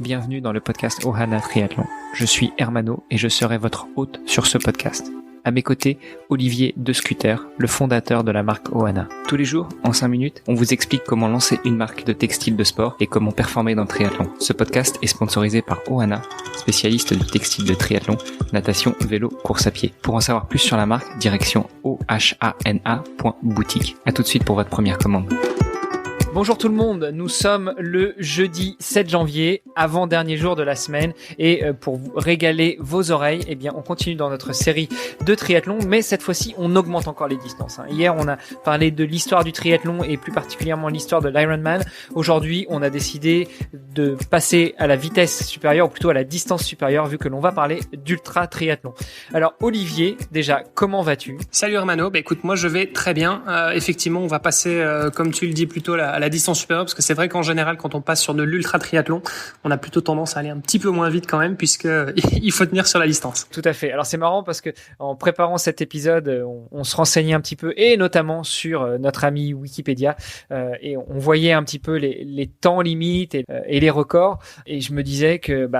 bienvenue dans le podcast Ohana Triathlon. Je suis Hermano et je serai votre hôte sur ce podcast. À mes côtés, Olivier De Scuter, le fondateur de la marque Ohana. Tous les jours, en 5 minutes, on vous explique comment lancer une marque de textile de sport et comment performer dans le triathlon. Ce podcast est sponsorisé par Ohana, spécialiste du textile de triathlon, natation, vélo, course à pied. Pour en savoir plus sur la marque, direction ohana.boutique. À tout de suite pour votre première commande. Bonjour tout le monde, nous sommes le jeudi 7 janvier, avant-dernier jour de la semaine, et pour vous régaler vos oreilles, eh bien on continue dans notre série de triathlon, mais cette fois-ci on augmente encore les distances. Hier on a parlé de l'histoire du triathlon et plus particulièrement l'histoire de l'Ironman. Aujourd'hui on a décidé de passer à la vitesse supérieure, ou plutôt à la distance supérieure, vu que l'on va parler d'ultra triathlon. Alors Olivier, déjà comment vas-tu ? Salut Hermano, écoute, moi je vais très bien. Effectivement on va passer, comme tu le dis, plutôt à la distance supérieure, parce que c'est vrai qu'en général quand on passe sur de l'ultra triathlon, on a plutôt tendance à aller un petit peu moins vite quand même, puisque il faut tenir sur la distance. Tout à fait. Alors c'est marrant parce que en préparant cet épisode, on se renseignait un petit peu, et notamment sur notre ami Wikipédia, et on voyait un petit peu les temps limites et les records, et je me disais que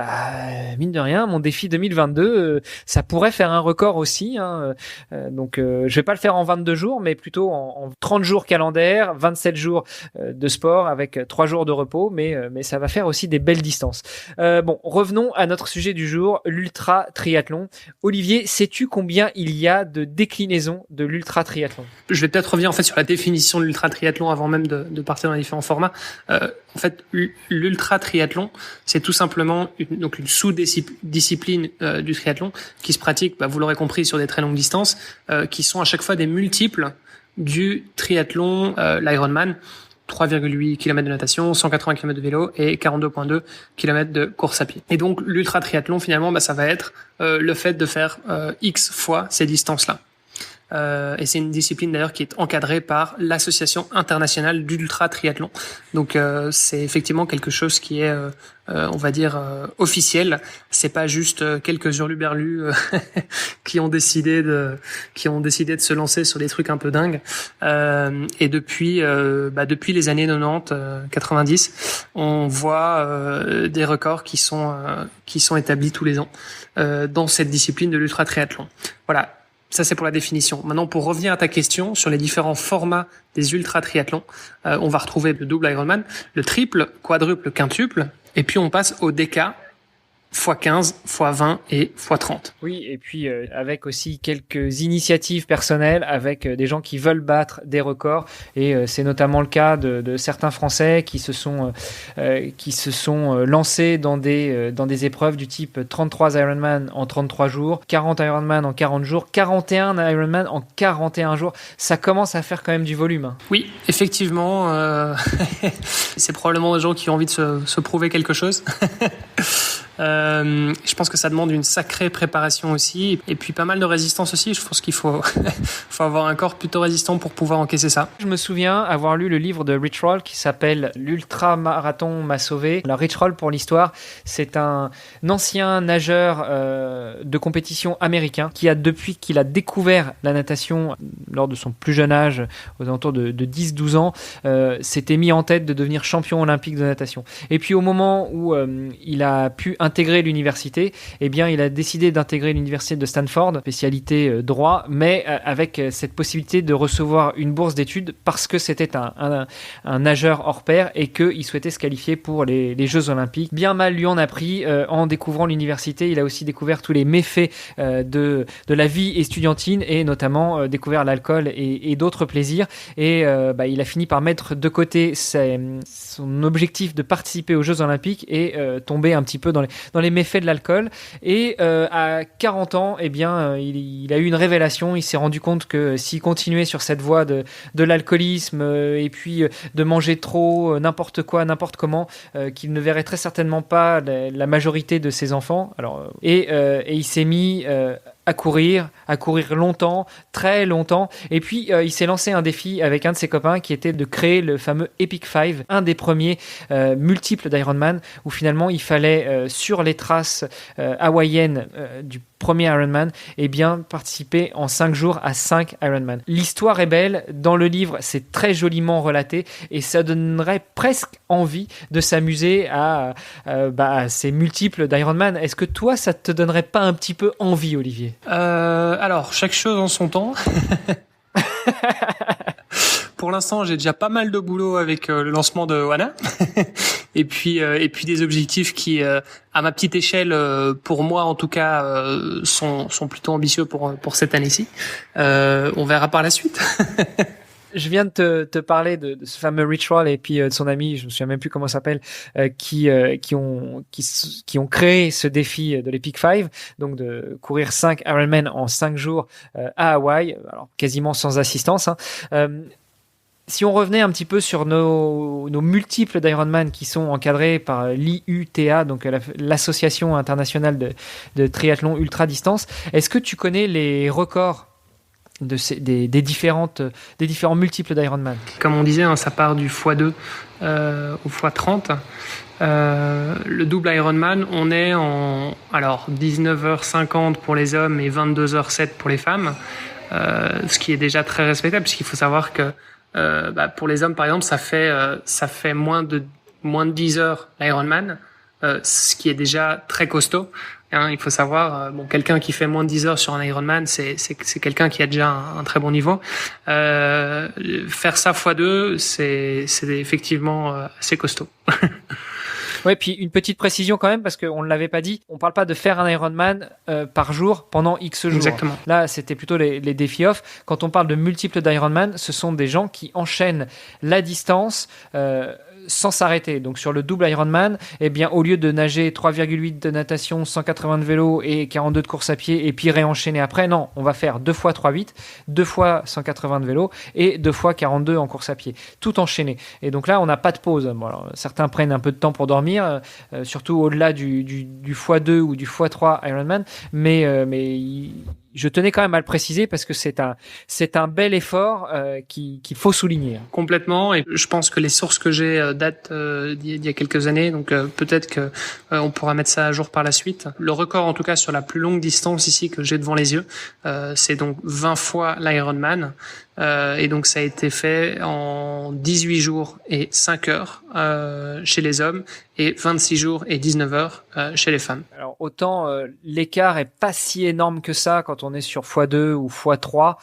mine de rien, mon défi 2022, ça pourrait faire un record aussi, hein. Donc je vais pas le faire en 22 jours, mais plutôt en 30 jours calendaires, 27 jours de sport avec 3 jours de repos, mais ça va faire aussi des belles distances. Bon, revenons à notre sujet du jour, l'ultra triathlon. Olivier, sais-tu combien il y a de déclinaisons de l'ultra triathlon ? Je vais peut-être revenir en fait sur la définition de l'ultra triathlon avant même de partir dans les différents formats. En fait, l'ultra triathlon, c'est tout simplement une sous-discipline du triathlon qui se pratique, vous l'aurez compris, sur des très longues distances, qui sont à chaque fois des multiples du triathlon, l'Ironman. 3,8 km de natation, 180 km de vélo et 42,2 km de course à pied. Et donc l'ultra triathlon finalement, ça va être le fait de faire X fois ces distances-là. Et c'est une discipline d'ailleurs qui est encadrée par l'Association internationale d'ultra triathlon. Donc c'est effectivement quelque chose qui est on va dire officiel. C'est pas juste quelques hurluberlus qui ont décidé de se lancer sur des trucs un peu dingues. Et depuis les années 90, 90, on voit des records qui sont établis tous les ans dans cette discipline de l'ultra triathlon. Voilà. Ça, c'est pour la définition. Maintenant, pour revenir à ta question sur les différents formats des ultra triathlons, on va retrouver le double Ironman, le triple, quadruple, quintuple, et puis on passe au DK, x15, x20 et x30. Oui, et puis avec aussi quelques initiatives personnelles avec des gens qui veulent battre des records, et c'est notamment le cas de certains Français qui se sont lancés dans des épreuves du type 33 Ironman en 33 jours, 40 Ironman en 40 jours, 41 Ironman en 41 jours. Ça commence à faire quand même du volume, hein. Oui, effectivement, c'est probablement des gens qui ont envie de se prouver quelque chose. Je pense que ça demande une sacrée préparation aussi, et puis pas mal de résistance aussi. Je pense qu'il faut avoir un corps plutôt résistant pour pouvoir encaisser ça. Je me souviens avoir lu le livre de Rich Roll qui s'appelle L'Ultra-Marathon m'a sauvé. Alors Rich Roll, pour l'histoire, c'est un ancien nageur de compétition américain qui depuis qu'il a découvert la natation lors de son plus jeune âge, aux alentours de 10-12 ans, s'était mis en tête de devenir champion olympique de natation. Et puis au moment où il a pu intégrer l'université, eh bien il a décidé d'intégrer l'université de Stanford, spécialité droit, mais avec cette possibilité de recevoir une bourse d'études parce que c'était un nageur hors pair et qu'il souhaitait se qualifier pour les Jeux Olympiques. Bien mal lui en a pris en découvrant l'université. Il a aussi découvert tous les méfaits de la vie estudiantine, et notamment découvert l'alcool et d'autres plaisirs, et il a fini par mettre de côté son objectif de participer aux Jeux Olympiques et tomber un petit peu dans les méfaits de l'alcool. Et à 40 ans, eh bien, il a eu une révélation. Il s'est rendu compte que s'il continuait sur cette voie de l'alcoolisme et puis de manger trop, n'importe quoi, n'importe comment, qu'il ne verrait très certainement pas la majorité de ses enfants. Alors, et il s'est mis à courir longtemps, très longtemps. Et puis, il s'est lancé un défi avec un de ses copains qui était de créer le fameux Epic 5, un des premiers multiples d'Ironman, où finalement, il fallait, sur les traces hawaïennes du premier Ironman, eh bien, participer en 5 jours à 5 Ironman. L'histoire est belle. Dans le livre, c'est très joliment relaté et ça donnerait presque envie de s'amuser à ces multiples d'Ironman. Est-ce que toi, ça te donnerait pas un petit peu envie, Olivier? Alors, chaque chose en son temps. Pour l'instant, j'ai déjà pas mal de boulot avec le lancement de Wana. et puis des objectifs qui, à ma petite échelle, pour moi en tout cas, sont plutôt ambitieux pour cette année-ci. On verra par la suite. Je viens de te parler de ce fameux Rich Roll et puis de son ami, je me souviens même plus comment il s'appelle, qui ont créé ce défi de l'Epic 5, donc de courir 5 Ironman en 5 jours à Hawaï, alors quasiment sans assistance. Si on revenait un petit peu sur nos multiples d'Ironman qui sont encadrés par l'IUTA, donc l'Association internationale de triathlon ultra-distance, est-ce que tu connais les records des différents multiples d'Ironman? Comme on disait, ça part du x2 au x30. Le double Ironman, on est en 19h50 pour les hommes et 22h07 pour les femmes, ce qui est déjà très respectable puisqu'il faut savoir que pour les hommes par exemple ça fait moins de 10 heures l'Ironman, ce qui est déjà très costaud. Il faut savoir, quelqu'un qui fait moins de 10 heures sur un Ironman, c'est quelqu'un qui a déjà un très bon niveau. Faire ça x2, c'est effectivement assez costaud. Ouais, puis une petite précision quand même, parce qu'on ne l'avait pas dit, on parle pas de faire un Ironman par jour pendant X jours. Exactement. Là, c'était plutôt les défis off. Quand on parle de multiples d'Ironman, ce sont des gens qui enchaînent la distance sans s'arrêter. Donc sur le double Ironman, eh bien, au lieu de nager 3,8 de natation, 180 de vélo et 42 de course à pied et puis réenchaîner après, non, on va faire 2 fois 3,8, 2 fois 180 de vélo et 2 fois 42 en course à pied, tout enchaîné. Et donc là, on n'a pas de pause. Bon, alors, certains prennent un peu de temps pour dormir, surtout au-delà du x2 ou du x3 Ironman, mais je tenais quand même à le préciser parce que c'est un bel effort qu'il faut souligner. Complètement, et je pense que les sources que j'ai datent d'il y a quelques années, donc peut-être que on pourra mettre ça à jour par la suite. Le record en tout cas sur la plus longue distance ici que j'ai devant les yeux, c'est donc 20 fois l'Ironman. Et donc ça a été fait en 18 jours et 5 heures chez les hommes et 26 jours et 19 heures chez les femmes. Alors autant l'écart est pas si énorme que ça quand on est sur x2 ou x3,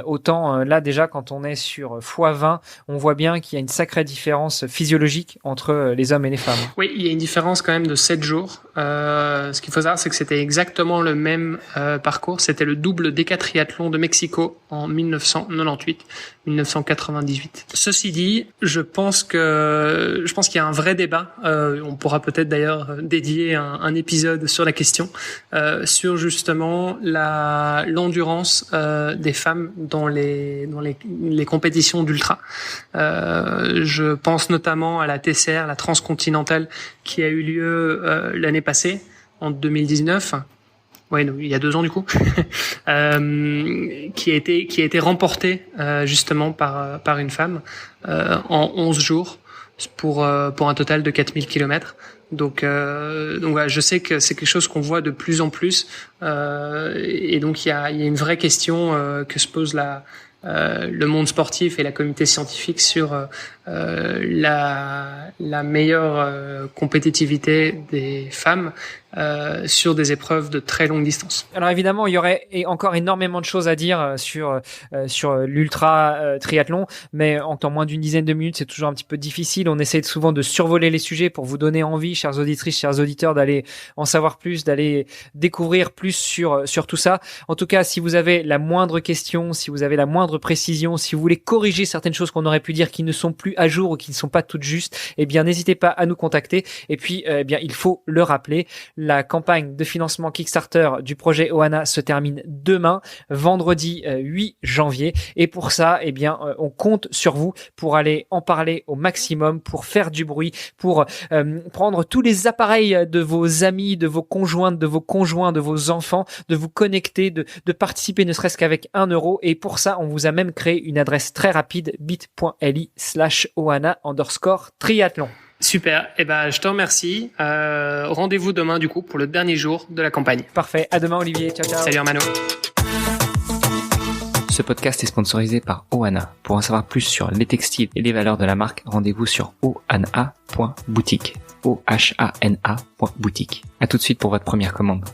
autant là déjà quand on est sur x20, on voit bien qu'il y a une sacrée différence physiologique entre les hommes et les femmes. Oui, il y a une différence quand même de 7 jours. Ce qu'il faut savoir, c'est que c'était exactement le même parcours. C'était le double décatriathlon de Mexico en 1998. Ceci dit, je pense qu'il y a un vrai débat. On pourra peut-être d'ailleurs dédier un épisode sur la question, sur justement l'endurance des femmes dans les compétitions d'ultra. Je pense notamment à la TCR, la transcontinentale, qui a eu lieu l'année passée, en 2019. Ouais, il y a 2 ans du coup, qui a été remportée justement par une femme en 11 jours pour un total de 4000 km. Donc voilà, je sais que c'est quelque chose qu'on voit de plus en plus, et donc il y a une vraie question que se pose le monde sportif et la communauté scientifique sur la meilleure compétitivité des femmes sur des épreuves de très longue distance. Alors évidemment, il y aurait encore énormément de choses à dire sur l'ultra triathlon, mais en moins d'une dizaine de minutes, c'est toujours un petit peu difficile. On essaie souvent de survoler les sujets pour vous donner envie, chères auditrices, chers auditeurs, d'aller en savoir plus, d'aller découvrir plus sur tout ça. En tout cas, si vous avez la moindre question, si vous avez la moindre précision, si vous voulez corriger certaines choses qu'on aurait pu dire qui ne sont plus à jour ou qui ne sont pas toutes justes, eh bien n'hésitez pas à nous contacter. Et puis eh bien il faut le rappeler, la campagne de financement Kickstarter du projet Ohana se termine demain, vendredi 8 janvier. Et pour ça, eh bien on compte sur vous pour aller en parler au maximum, pour faire du bruit, pour prendre tous les appareils de vos amis, de vos conjointes, de vos conjoints, de vos enfants, de vous connecter, de participer ne serait-ce qu'avec 1 euro. Et pour ça, on vous a même créé une adresse très rapide, bit.ly/ohana_triathlon. Super. Eh ben, je te remercie. Rendez-vous demain, du coup, pour le dernier jour de la campagne. Parfait. À demain, Olivier. Ciao, ciao. Salut, Hermano. Ce podcast est sponsorisé par Ohana. Pour en savoir plus sur les textiles et les valeurs de la marque, rendez-vous sur ohana.boutique. ohana.boutique. À tout de suite pour votre première commande.